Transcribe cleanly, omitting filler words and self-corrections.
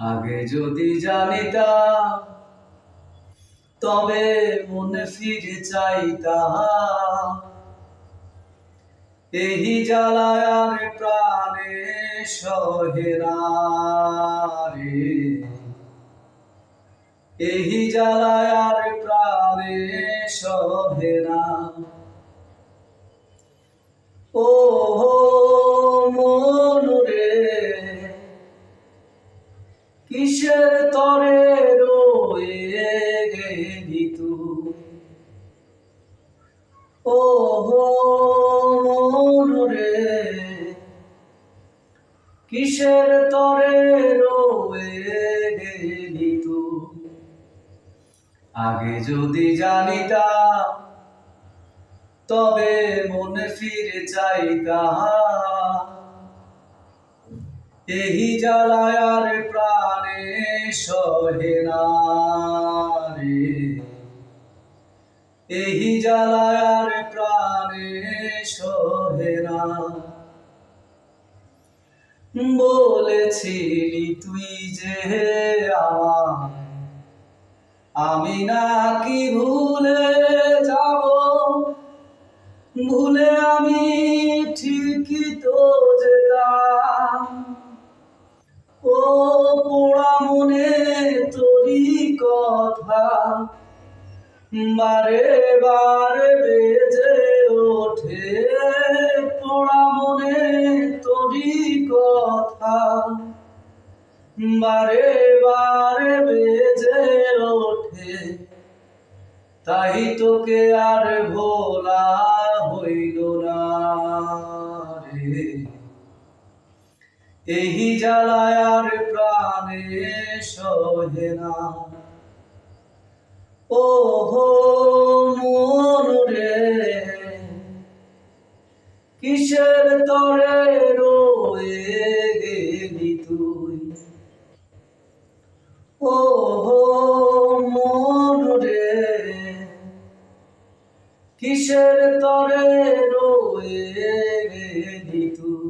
আগে যদি জানিতাম তবে মনে ফিরে চাইতাম। এই জ্বালায় আর প্রাণে সহে না রে, এই জ্বালায় আর প্রাণে সহে না। ও মন রে, কিসের তরে রয়ে গেলি তুই? ও মন রে, কিসের তরে রয়ে গেলি তুই? আগে যদি জানিতাম তবে মনে ফিরে চাইতাম। এই জ্বালায় আর প্রাণে সহে না রে, এই জ্বালায় আর প্রাণে সহে না। বলেছিলি তুই যে আমায় আমি নাকি ভুলে যাব, ভুলে আমি ঠিকই তো যেতাম। ও পোড়া মনে তোরই কথা বারে বারে বেজে ওঠে, পোড়া মনে তোরই কথা বারে বারে বেজে ওঠে। তাই তোকে আর ভোলা হইল না রে, এই জ্বালায় আর প্রাণে সহে না। ও মন রে, কিসের তরে রয়ে গেলি তুই? ও মন রে, কিসের তরে রয়ে গেলি তুই?